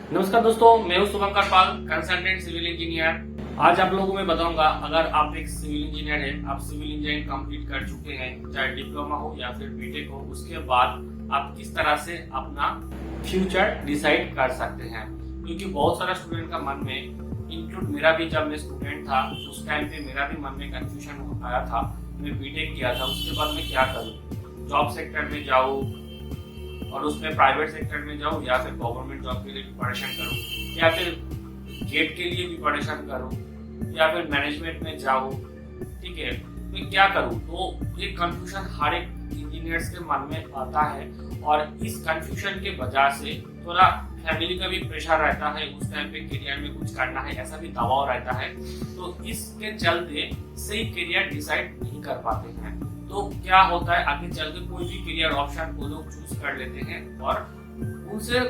नमस्कार दोस्तों, मैं हूं शुभंकर पाल, कंसल्टेंट सिविल इंजीनियर। आज आप लोगों को मैं बताऊंगा, अगर आप एक सिविल इंजीनियर हैं, आप सिविल इंजीनियरिंग कंप्लीट कर चुके हैं, चाहे डिप्लोमा हो या फिर बीटेक हो, उसके बाद आप किस तरह से अपना फ्यूचर डिसाइड कर सकते हैं। क्योंकि बहुत सारा स्टूडेंट का मन में, इंक्लूड मेरा भी, जब मैं स्टूडेंट था उस टाइम पे मेरा भी मन में कंफ्यूजन आया था। मैं बीटेक किया था, उसके बाद मैं क्या करूँ, जॉब सेक्टर में जाऊँ और उसमें प्राइवेट सेक्टर में जाऊँ या फिर गवर्नमेंट जॉब के लिए प्रिपरेशन करूँ या फिर गेट के लिए प्रिपरेशन करूँ या फिर मैनेजमेंट में जाऊँ। ठीक है, तो क्या करूँ। तो ये कंफ्यूजन हर एक इंजीनियर्स के मन में आता है और इस कंफ्यूजन के वजह से थोड़ा फैमिली का भी प्रेशर रहता है, उस टाइम पे करियर में कुछ करना है ऐसा भी दबाव रहता है। तो इसके चलते सही करियर डिसाइड नहीं कर पाते हैं। तो क्या होता है, आगे चल के कोई भी करियर ऑप्शन वो लोग चूज कर लेते हैं और उनसे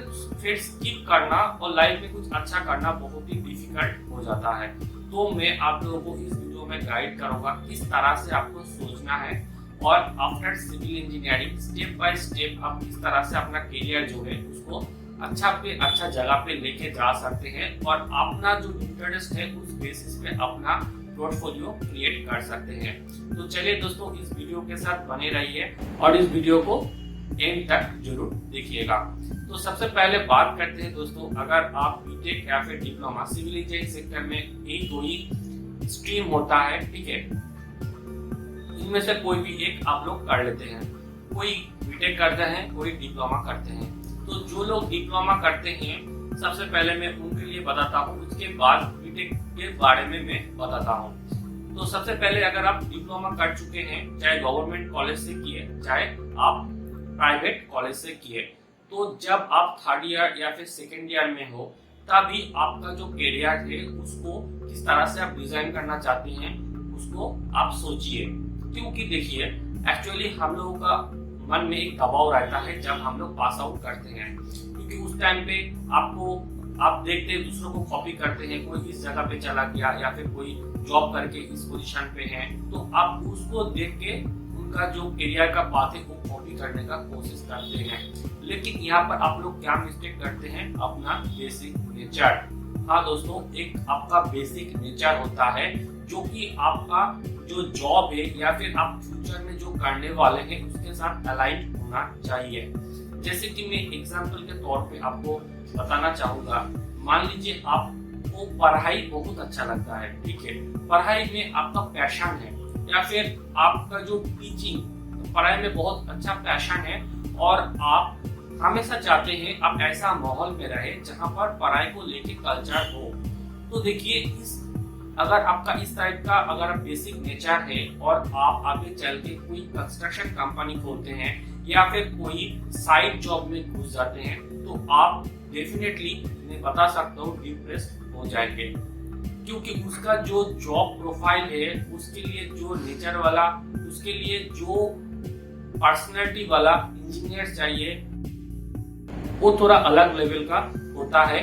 फिर स्किप करना और लाइफ में कुछ अच्छा करना बहुत ही डिफिकल्ट हो जाता है। तो मैं आप लोगों को इस वीडियो में गाइड करूंगा किस तरह से आपको सोचना है और after civil engineering step by step आप किस तरह से अपना करियर जो है उसको अच्छा जगह पे लेके जा सकते हैं और अपना जो इंटरेस्ट है उस बेसिस पे अपना पोर्टफोलियो क्रिएट कर सकते हैं। तो चलिए दोस्तों, इस वीडियो के साथ बने रहिए और इस वीडियो को एंड तक जरूर देखिएगा। तो सबसे पहले बात करते हैं दोस्तों, अगर आप बीटेक या फिर डिप्लोमा सिविल इंजीनियरिंग सेक्टर में एक दो ही स्ट्रीम होता है, ठीक है, इनमें से कोई भी एक आप लोग कर लेते हैं। कोई बीटेक करते हैं, कोई डिप्लोमा करते हैं। तो जो लोग डिप्लोमा करते हैं, सबसे पहले मैं उनके लिए बताता हूँ, उसके बाद बीटेक के बारे में मैं बताता हूँ। तो सबसे पहले अगर आप डिप्लोमा कर चुके हैं, चाहे गवर्नमेंट कॉलेज से किए चाहे आप प्राइवेट कॉलेज से किए, तो जब आप थर्ड ईयर या फिर सेकेंड ईयर में हो तभी आपका जो करियर है उसको किस तरह से आप डिजाइन करना चाहते हैं उसको आप सोचिए। क्योंकि देखिए, एक्चुअली हम लोगों का मन में एक दबाव रहता है जब हम लोग पास आउट करते हैं, क्योंकि उस टाइम पे आप देखते हैं दूसरों को कॉपी करते हैं, कोई इस जगह पे चला गया या फिर कोई जॉब करके इस पोजीशन पे है, तो आप उसको देख के उनका जो करियर का पाथ है वो कॉपी करने का कोशिश करते हैं। लेकिन यहाँ पर आप लोग क्या मिस्टेक करते हैं, अपना बेसिक नेचर। हाँ दोस्तों, एक आपका बेसिक नेचर होता है जो कि आपका जो जॉब है या फिर आप फ्यूचर में जो करने वाले हैं उसके साथ अलाइन होना चाहिए। जैसे कि मैं एग्जांपल के तौर पे आपको बताना चाहूंगा, मान लीजिए आपको पढ़ाई बहुत अच्छा लगता है, ठीक है, पढ़ाई में आपका पैशन है या फिर आपका जो टीचिंग पढ़ाई में बहुत अच्छा पैशन है और आप हमेशा चाहते हैं आप ऐसा माहौल में रहे जहां पर पढ़ाई को लेके कल्चर हो। तो देखिए, अगर आपका इस टाइप का अगर बेसिक नेचर है और आप आगे चल के कोई कंस्ट्रक्शन कंपनी खोलते हैं या फिर कोई साइड जॉब में घुस जाते हैं, तो आप डेफिनेटली मैं बता सकता हूँ डिप्रेस्ड हो जाएंगे। क्योंकि उसका जो जॉब प्रोफाइल है, उसके लिए जो नेचर वाला, उसके लिए जो पर्सनैलिटी वाला इंजीनियर चाहिए वो थोड़ा अलग लेवल का होता है,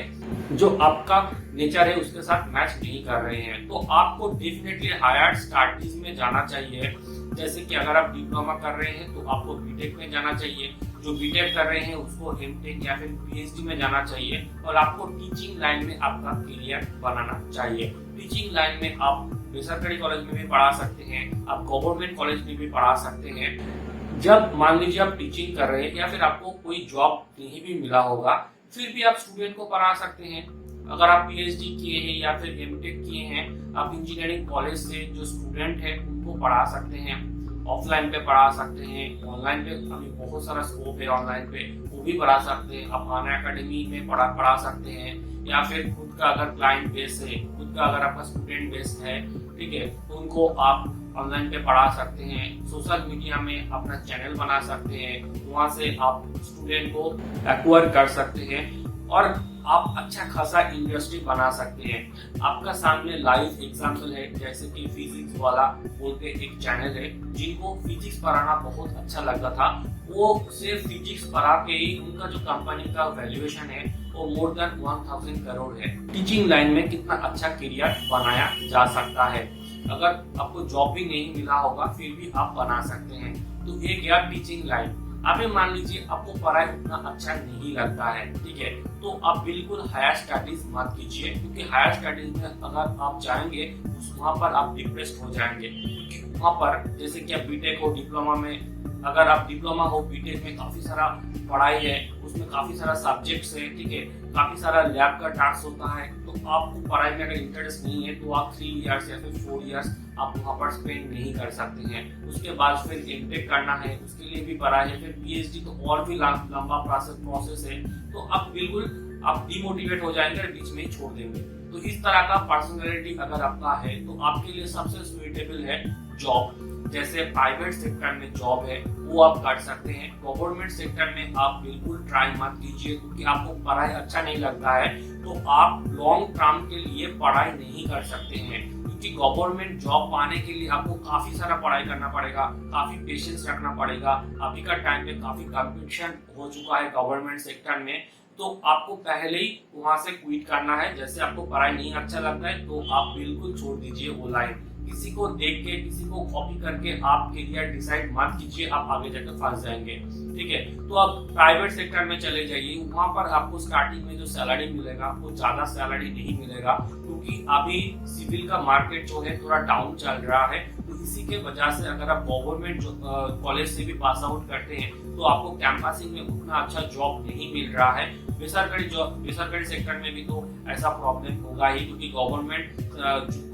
जो आपका नेचर है उसके साथ मैच नहीं कर रहे हैं। तो आपको डेफिनेटली हायर स्टडीज में जाना चाहिए। जैसे कि अगर आप डिप्लोमा कर रहे हैं तो आपको बीटेक में जाना चाहिए, जो बीटेक कर रहे हैं उसको एमटेक या फिर पीएचडी में जाना चाहिए और आपको टीचिंग लाइन में आपका करियर बनाना चाहिए। टीचिंग लाइन में आप बेसरकारी कॉलेज में भी पढ़ा सकते हैं, आप गवर्नमेंट कॉलेज में भी पढ़ा सकते हैं। जब मान लीजिए आप टीचिंग कर रहे हैं या फिर आपको कोई जॉब नहीं भी मिला होगा, फिर भी आप स्टूडेंट को पढ़ा सकते हैं। अगर आप पीएचडी किए हैं या फिर एमटेक किए हैं, आप इंजीनियरिंग कॉलेज से जो स्टूडेंट है उनको पढ़ा सकते हैं, ऑफलाइन पे पढ़ा सकते हैं, ऑनलाइन पे अभी बहुत सारा स्कोप है, ऑनलाइन पे वो भी पढ़ा सकते हैं। आप अन अकेडमी में पढ़ा सकते हैं या फिर खुद का अगर क्लाइंट बेस है, खुद का अगर आपका स्टूडेंट बेस है, ठीक है, तो उनको आप ऑनलाइन पे पढ़ा सकते हैं। सोशल मीडिया में अपना चैनल बना सकते हैं, वहां से आप स्टूडेंट को एक्वायर कर सकते हैं और आप अच्छा खासा इंडस्ट्री बना सकते हैं। आपका सामने लाइव एग्जांपल है, जैसे कि फिजिक्स वाला बोल के एक चैनल है, जिनको फिजिक्स पढ़ाना बहुत अच्छा लगता था, वो सिर्फ फिजिक्स पढ़ा के ही उनका जो कंपनी का वैल्यूएशन है वो मोर देन 1000 करोड़ है। टीचिंग लाइन में कितना अच्छा करियर बनाया जा सकता है। अगर आपको जॉब भी नहीं मिला होगा फिर भी आप बना सकते हैं। तो ये गया टीचिंग लाइन। अभी मान लीजिए आपको पढ़ाई उतना अच्छा नहीं लगता है, ठीक है, तो आप बिल्कुल हायर स्टडीज मत कीजिए, क्योंकि हायर स्टडीज में अगर आप जाएंगे वहां पर आप डिप्रेस्ड हो जाएंगे। क्योंकि वहां पर जैसे कि आप बीटेक हो, डिप्लोमा में अगर आप डिप्लोमा हो, बीटेक में काफी सारा पढ़ाई है, उसमें काफी सारा सब्जेक्ट्स है, ठीक है, काफी सारा लैब का टास्क होता है। तो आपको पढ़ाई में अगर इंटरेस्ट नहीं है तो आप 3 इयर्स या फिर 4 इयर्स आप वहाँ पर स्पेंड नहीं कर सकते हैं। उसके बाद फिर एमटेक करना है, उसके लिए भी पढ़ाई है, फिर पीएचडी तो और भी लंबा प्रोसेस है। तो आप बिल्कुल आप डिमोटिवेट हो जाएंगे और बीच में ही छोड़ देंगे। तो इस तरह का पर्सनैलिटी अगर आपका है तो आपके लिए सबसे सुइटेबल है जॉब। जैसे प्राइवेट सेक्टर में जॉब है वो आप कर सकते हैं, गवर्नमेंट सेक्टर में आप बिल्कुल ट्राई मत कीजिए, क्योंकि आपको पढ़ाई अच्छा नहीं लगता है तो आप लॉन्ग टर्म के लिए पढ़ाई नहीं कर सकते हैं। क्योंकि गवर्नमेंट जॉब पाने के लिए आपको काफी सारा पढ़ाई करना पड़ेगा, काफी पेशेंस रखना पड़ेगा। अभी का टाइम में काफी कंपटीशन हो चुका है गवर्नमेंट सेक्टर में, तो आपको पहले ही वहां से क्विट करना है। जैसे आपको पढ़ाई नहीं अच्छा लगता है तो आप बिल्कुल छोड़ दीजिए वो लाइन। किसी को देख के, किसी को कॉपी करके आप करियर डिसाइड मत कीजिए, आप आगे जाकर फंस जाएंगे, ठीक है। तो आप प्राइवेट सेक्टर में चले जाइए, वहां पर आपको स्टार्टिंग में जो सैलरी मिलेगा वो ज्यादा सैलरी नहीं मिलेगा, क्योंकि अभी सिविल का मार्केट जो है थोड़ा डाउन चल रहा है। तो इसी के वजह से अगर आप गवर्नमेंट कॉलेज से भी पास आउट करते हैं तो आपको कैंपसिंग में उतना अच्छा जॉब नहीं मिल रहा है। बेसरकारी सेक्टर में भी तो ऐसा प्रॉब्लम होगा ही, क्योंकि गवर्नमेंट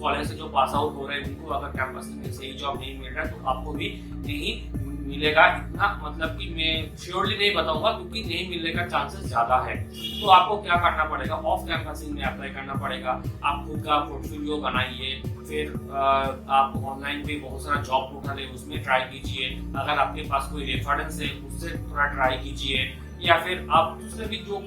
कॉलेज से जो पास आउट हो रहे हैं उनको अगर कैंपसिंग में सही जॉब नहीं मिल रहा है तो आपको भी नहीं मिलेगा। इतना मतलब कि मैं श्योरली नहीं बताऊंगा, क्योंकि नहीं मिलने का चांसेस ज्यादा है। तो आपको क्या करना पड़ेगा, ऑफ कैंपसिंग में अप्लाई करना पड़ेगा। आप खुद का पोर्टफोलियो बनाइए, फिर आप ऑनलाइन पे बहुत सारा जॉब पोर्टल है उसमें ट्राई कीजिए। अगर आपके पास कोई रेफरेंस है उससे थोड़ा ट्राई कीजिए, या फिर आप दूसरे भी जो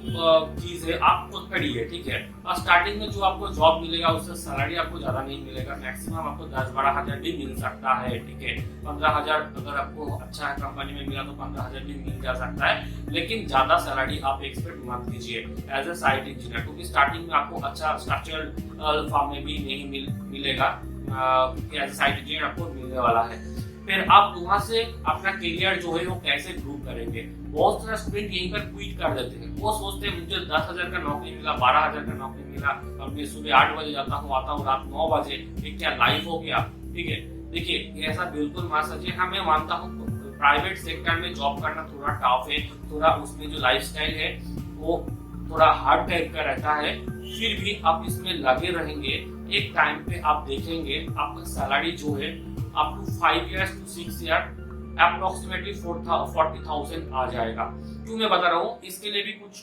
चीज है आप खुद करिए, ठीक है। और स्टार्टिंग में जो आपको जॉब मिलेगा उससे सैलरी आपको ज्यादा नहीं मिलेगा, मैक्सिमम आपको 10-12 हजार भी मिल सकता है, ठीक है। 15,000 अगर आपको अच्छा कंपनी में मिला तो 15,000 भी मिल जा सकता है, लेकिन ज्यादा सैलरी आप एक्सपेक्ट मत कीजिए एज ए साइट इंजीनियर, क्योंकि स्टार्टिंग में आपको अच्छा स्ट्रक्चरल फॉर्म में भी नहीं मिलेगा, क्योंकि एज ए साइट इंजीनियर आपको मिलने वाला है। फिर आप वहां से अपना करियर जो है वो कैसे ग्रो करेंगे। बहुत सारे स्टूडेंट यहीं पर क्विट कर देते हैं, वो सोचते हैं मुझे 10,000 का नौकरी मिला, 12,000 का नौकरी मिला और मैं सुबह 8 बजे जाता हूँ, आता हूँ रात 9 बजे, ये क्या लाइफ हो गया, ठीक है। देखिए ऐसा बिल्कुल मत सोचिए। हाँ, मैं मानता हूँ प्राइवेट सेक्टर में जॉब करना थोड़ा टफ है, थोड़ा उसमें जो लाइफस्टाइल है वो थोड़ा हार्ड टाइप का रहता है, फिर भी आप इसमें लगे रहेंगे, एक टाइम पे आप देखेंगे आपका सैलरी जो है up to 5 years to 6 years approximately 40,000 आ जाएगा। क्यों मैं बता रहा हूँ, इसके लिए भी कुछ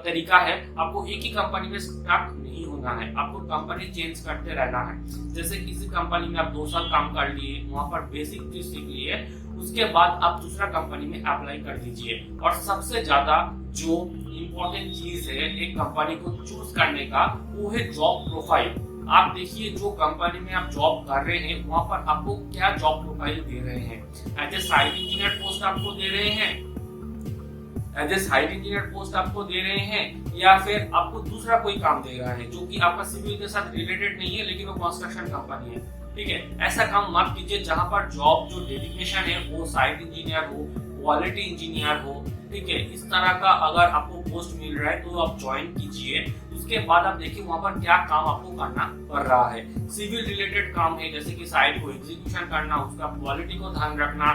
तरीका है। आपको एक ही कंपनी में स्टक नहीं होना है, आपको कंपनी चेंज करते रहना है। जैसे किसी कंपनी में आप 2 साल काम कर लिए, वहां पर बेसिक चीज सीख लिए, उसके बाद आप दूसरा कंपनी में अप्लाई कर दीजिए। और सबसे ज्यादा जो इम्पोर्टेंट चीज है एक कंपनी को चूज करने का, वो है जॉब प्रोफाइल। आप देखिए जो कंपनी में आप जॉब कर रहे हैं वहां पर आपको क्या जॉब प्रोफाइल दे रहे हैं। As a site engineer post आपको दे रहे हैं, as a site engineer post आपको दे रहे हैं, या फिर आपको दूसरा कोई काम दे रहा है जो कि आपका सिविल के साथ रिलेटेड नहीं है लेकिन वो कंस्ट्रक्शन कंपनी है, ठीक है। ऐसा काम मत कीजिए जहां पर जॉब जो डेडिकेशन है वो साइट इंजीनियर हो, क्वालिटी इंजीनियर हो, ठीक है। इस तरह का अगर आपको पोस्ट मिल रहा है तो आप ज्वाइन कीजिए। उसके बाद आप देखिए वहां पर क्या काम आपको करना पड़ रहा है। सिविल रिलेटेड काम है, जैसे कि साइट को एग्जीक्यूशन करना, उसका क्वालिटी को ध्यान रखना,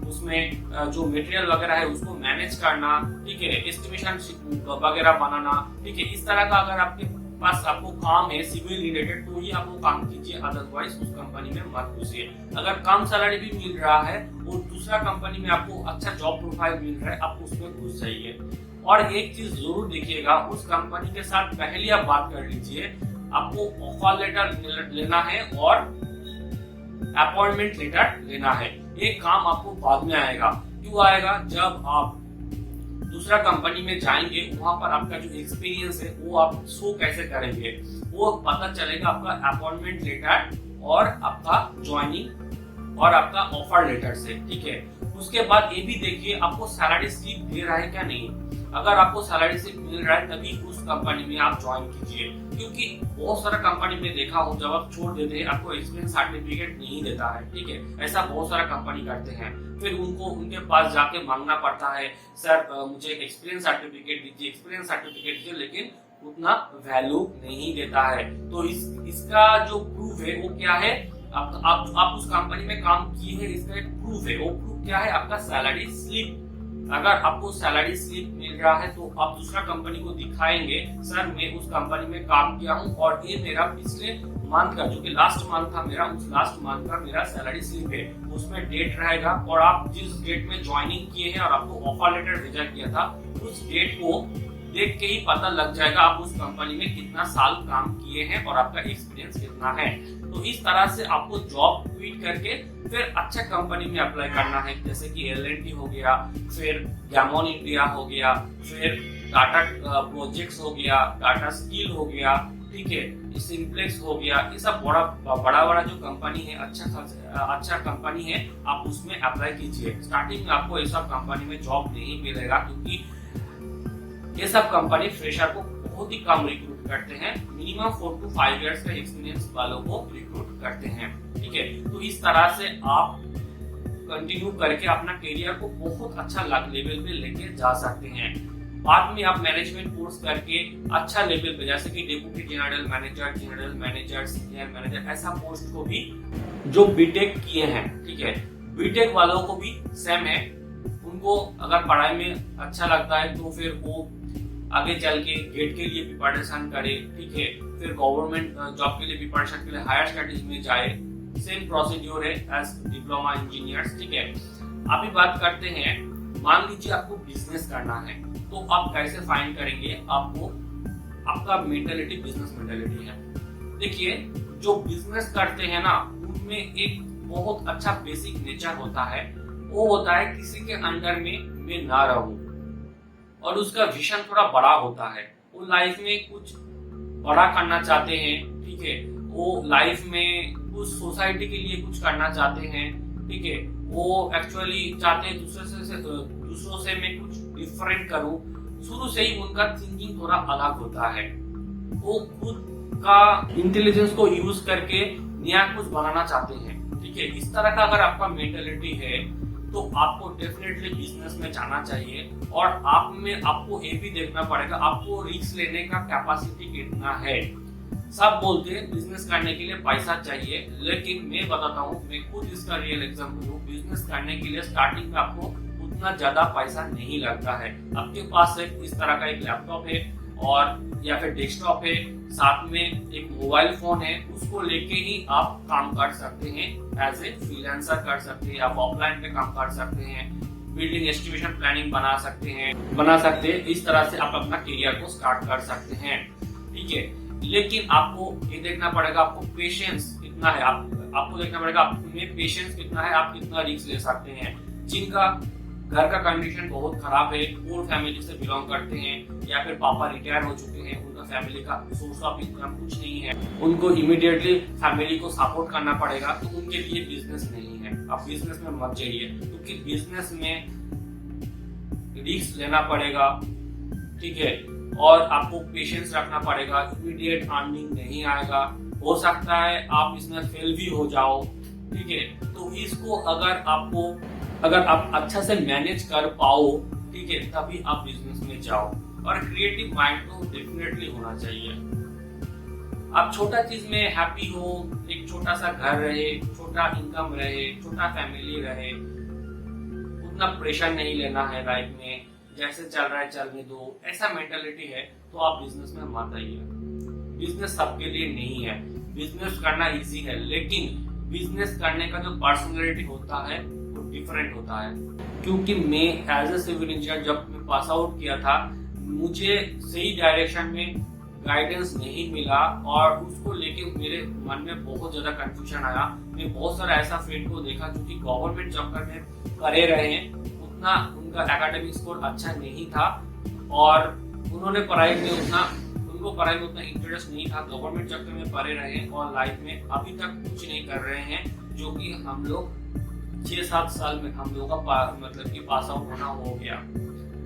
उसमें जो मटेरियल वगैरह है उसको मैनेज करना, ठीक है, एस्टिमेशन वगैरह बनाना, ठीक है। इस तरह का अगर आपके पास आपको काम है सिविल रिलेटेड तो ही आप वो काम कीजिए, अदरवाइज उस कंपनी में मत घुसिए। अगर कम सैलरी भी मिल रहा है और दूसरा कंपनी में आपको अच्छा जॉब प्रोफाइल मिल रहा है, आप उसमें घुस जाइए। और एक चीज जरूर देखिएगा, उस कंपनी के साथ पहले आप बात कर लीजिए। आपको ऑफर लेटर लेना है और अपॉइंटमेंट लेटर लेना है। ये काम आपको बाद में आएगा। क्यों आएगा? जब आप दूसरा कंपनी में जाएंगे वहां पर आपका जो एक्सपीरियंस है वो आप शो कैसे करेंगे वो पता चलेगा आपका अपॉइंटमेंट लेटर और आपका ज्वाइनिंग और आपका ऑफर लेटर से, ठीक है। उसके बाद ये भी देखिए आपको सैलरी स्लिप दे रहा है क्या नहीं। अगर आपको सैलरी स्लिप मिल रहा है तभी उस कंपनी में आप ज्वाइन कीजिए, क्योंकि बहुत सारा कंपनी में देखा हो जब आप छोड़ देते हैं आपको एक्सपीरियंस सर्टिफिकेट नहीं देता है, ठीक है। ऐसा बहुत सारा कंपनी करते हैं, फिर उनको उनके पास जाके मांगना पड़ता है, सर मुझे एक्सपीरियंस सर्टिफिकेट दीजिए, एक्सपीरियंस सर्टिफिकेट दीजिए, लेकिन उतना वैल्यू नहीं देता है। तो इसका जो प्रूफ है वो क्या है, आप उस कंपनी में काम किए हैं इसका एक प्रूफ है। वो प्रूफ क्या है, आपका सैलरी स्लिप। अगर आपको सैलरी स्लिप मिल रहा है तो आप दूसरा कंपनी को दिखाएंगे, सर मैं उस कंपनी में काम किया हूँ और ये मेरा पिछले मंथ का जो कि लास्ट मंथ था मेरा, उस लास्ट मंथ का मेरा सैलरी स्लिप है, उसमें डेट रहेगा और आप जिस डेट में ज्वाइनिंग किए हैं और आपको ऑफर लेटर भेजा किया था उस डेट को देख के ही पता लग जाएगा आप उस कंपनी में कितना साल काम किए हैं और आपका एक्सपीरियंस कितना है। तो इस तरह से आपको जॉब क्विट करके फिर अच्छा कंपनी में अप्लाई करना है, जैसे कि L&T हो गया, फिर गैमन इंडिया हो गया, फिर टाटा प्रोजेक्ट्स हो गया, टाटा स्टील हो गया, ठीक है, सिंप्लेक्स हो गया। ये सब बड़ा जो कंपनी है, अच्छा कंपनी है, आप उसमें अप्लाई कीजिए। स्टार्टिंग में आपको ये सब कंपनी में जॉब नहीं मिलेगा, क्योंकि ये सब कंपनी फ्रेशर को बहुत ही कम रिक्रूट करते हैं, मिनिमम 4 to 5 इयर्स का एक्सपीरियंस वालों को रिक्रूट करते हैं, ठीक है। तो इस तरह से आप कंटिन्यू करके अपना करियर को बहुत अच्छा लेवल पे लेके जा सकते हैं। बाद में आप मैनेजमेंट कोर्स करके अच्छा लेवल पे, जैसे कि deputy general manager, senior manager, ऐसा पोस्ट को भी जो बीटेक किए हैं, ठीक है, बीटेक वालों को भी सेम है। उनको अगर पढ़ाई में अच्छा लगता है तो फिर वो आगे चल के गेट के लिए प्रिपरेशन करे, ठीक है, फिर गवर्नमेंट जॉब के लिए प्रिपरेशन के लिए हायर स्टडीज में जाए। सेम प्रोसीड्योर है एज डिप्लोमा इंजीनियर्स, ठीक है। अभी बात करते हैं, मान लीजिए आपको बिजनेस करना है तो आप कैसे फाइंड करेंगे, आपको आपका मेंटालिटी बिजनेस मेंटालिटी है। देखिए, जो बिजनेस करते हैं ना उनमें एक बहुत अच्छा बेसिक नेचर होता है, वो होता है किसी के अंडर में मैं ना रहूं, और उसका विजन थोड़ा बड़ा होता है। वो लाइफ में कुछ बड़ा करना चाहते हैं, ठीक है, वो लाइफ में कुछ सोसाइटी के लिए कुछ करना चाहते हैं, ठीक है, वो एक्चुअली चाहते हैं दूसरों से मैं कुछ डिफरेंट करूं। शुरू से ही उनका थिंकिंग थोड़ा अलग होता है, वो खुद का इंटेलिजेंस को यूज करके नया कुछ बनाना चाहते हैं, ठीक है। इस तरह का अगर आपका मेंटालिटी है तो आपको डेफिनेटली बिजनेस में जाना चाहिए, और आपको ये भी देखना पड़ेगा आपको रिस्क लेने का कैपेसिटी कितना है। सब बोलते हैं बिजनेस करने के लिए पैसा चाहिए, लेकिन मैं बताता हूँ, मैं खुद इसका रियल एग्जांपल हूँ। बिजनेस करने के लिए स्टार्टिंग में आपको उतना ज्यादा पैसा नहीं लगता है। आपके पास इस तरह का एक लैपटॉप है और या फिर डेस्कटॉप है, साथ में एक मोबाइल फोन है, उसको लेके ही आप काम कर सकते हैं, एज ए फ्रीलांसर कर सकते हैं, आप ऑफलाइन पे काम कर सकते हैं, बिल्डिंग एस्टिमेशन प्लानिंग बना सकते हैं। इस तरह से आप अपना करियर को स्टार्ट कर सकते हैं, ठीक है। लेकिन आपको ये देखना पड़ेगा आपको पेशेंस कितना है, आपको देखना पड़ेगा आप में पेशेंस कितना है, आप कितना रिस्क ले सकते हैं। जिनका घर का कंडीशन बहुत खराब है, पूर फैमिली से बिलोंग करते हैं, या फिर पापा रिटायर हो चुके हैं, उनका फैमिली का सोर्स ऑफ इनकम कुछ नहीं है, उनको इमीडिएटली फैमिली को सपोर्ट करना पड़ेगा, तो उनके लिए बिजनेस नहीं है। आप बिजनेस में मत जाइए, क्योंकि बिजनेस में रिस्क लेना पड़ेगा, ठीक है, और आपको पेशेंस रखना पड़ेगा। इमीडिएट अर्निंग नहीं आएगा, हो सकता है आप इसमें फेल भी हो जाओ, ठीक है। तो इसको अगर आप अच्छा से मैनेज कर पाओ, ठीक है, तभी आप बिजनेस में जाओ। और क्रिएटिव माइंड तो डेफिनेटली होना चाहिए। आप छोटा चीज में हैप्पी हो, एक छोटा सा घर रहे, छोटा इनकम रहे, छोटा फैमिली रहे, उतना प्रेशर नहीं लेना है लाइफ में, जैसे चल रहा है चलने दो, ऐसा मेंटालिटी है तो आप बिजनेस में मत आइए। बिजनेस सबके लिए नहीं है, बिजनेस करना इजी है, लेकिन बिजनेस करने का जो पर्सनैलिटी होता है वो डिफरेंट होता है। क्योंकि मैं एज ए सिविल इंजीनियर जब मैं पास आउट किया था, मुझे सही डायरेक्शन में गाइडेंस नहीं मिला, और उसको लेके मेरे मन में बहुत ज्यादा कंफ्यूजन आया। मैं बहुत सारा ऐसा फ्रेंड को देखा जो कि गवर्नमेंट जॉब करने करे रहे हैं, उतना उनका एकेडमिक स्कोर अच्छा नहीं था, और उन्होंने उनको पढ़ाई में उतना इंटरेस्ट नहीं था, गवर्नमेंट जॉब में पढ़े रहे हैं और लाइफ में अभी तक कुछ नहीं कर रहे हैं, जो कि हम लोग 6-7 साल में हम लोगों का मतलब कि पास आउट होना हो गया।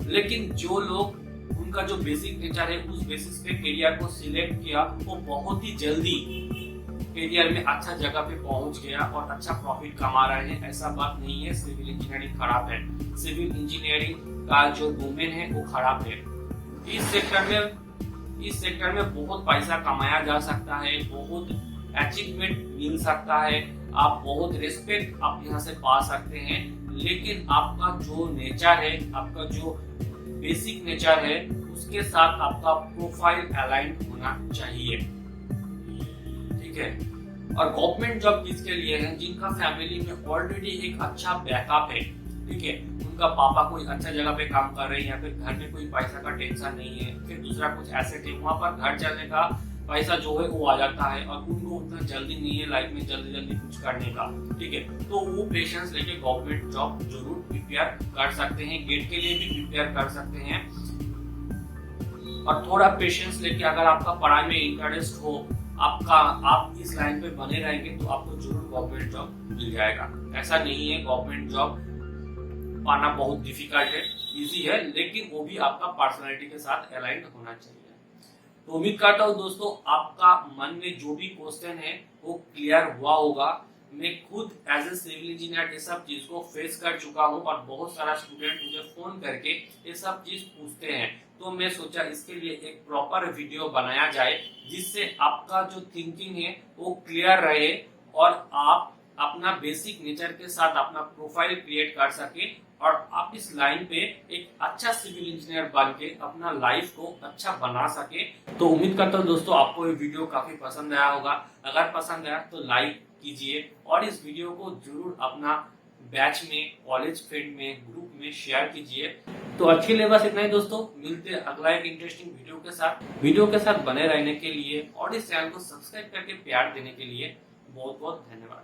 लेकिन जो लोग उनका जो बेसिक नेचर है उस बेसिस पे करियर को सिलेक्ट किया, वो बहुत ही जल्दी करियर में अच्छा जगह पे पहुंच गया और अच्छा प्रॉफिट कमा रहे हैं। ऐसा बात नहीं है सिविल इंजीनियरिंग खराब है, सिविल इंजीनियरिंग का जो डोमेन है वो खराब है। इस सेक्टर में बहुत पैसा कमाया जा सकता है, बहुत अचीवमेंट मिल सकता है, आप बहुत रिस्पेक्ट आप यहाँ से पा सकते हैं। लेकिन आपका जो नेचर है, आपका जो बेसिक नेचर है, उसके साथ आपका प्रोफाइल अलाइन होना चाहिए, ठीक है। और गवर्नमेंट जॉब किसके लिए है? जिनका फैमिली में ऑलरेडी एक अच्छा बैकअप है, ठीक है। उनका पापा कोई अच्छा जगह पे काम कर रहे हैं या फिर घर में कोई पैसा का टेंशन नहीं है, फिर दूसरा कुछ एसेट है, वहां पर घर चलने का पैसा जो है वो आ जाता है और उनको उतना जल्दी नहीं है लाइफ में जल्दी जल्दी कुछ करने का, ठीक है। तो वो पेशेंस लेके गवर्नमेंट जॉब जरूर प्रिपेयर कर सकते हैं, गेट के लिए भी प्रिपेयर कर सकते हैं। और थोड़ा पेशेंस लेके अगर आपका पढ़ाई में इंटरेस्ट हो, आप इस लाइन पे बने रहेंगे तो आपको जरूर गवर्नमेंट जॉब मिल जाएगा। ऐसा नहीं है गवर्नमेंट जॉब पाना बहुत डिफिकल्ट है, इजी है, लेकिन वो भी आपका पर्सनालिटी के साथ अलाइन होना चाहिए। तो उम्मीद करता हूँ दोस्तों आपका मन में जो भी क्वेश्चन है वो क्लियर हुआ होगा। मैं खुद एज ए सिविल इंजीनियर ये सब चीज को फेस कर चुका हूँ और बहुत सारा स्टूडेंट मुझे फोन करके ये सब चीज पूछते हैं, तो मैं सोचा इसके लिए एक प्रॉपर वीडियो बनाया जाए जिससे आपका जो थिंकिंग है वो क्लियर रहे और आप अपना बेसिक नेचर के साथ अपना प्रोफाइल क्रिएट कर सके और आप इस लाइन पे एक अच्छा सिविल इंजीनियर बन के अपना लाइफ को अच्छा बना सके। तो उम्मीद करता हूँ दोस्तों आपको ये वीडियो काफी पसंद आया होगा। अगर पसंद आया तो लाइक कीजिए और इस वीडियो को जरूर अपना बैच में, कॉलेज फ्रेंड में, ग्रुप में शेयर कीजिए। तो अच्छी लगे बस इतना ही दोस्तों, मिलते हैं अगला एक इंटरेस्टिंग वीडियो के साथ बने रहने के लिए और इस चैनल को सब्सक्राइब करके प्यार देने के लिए बहुत बहुत धन्यवाद।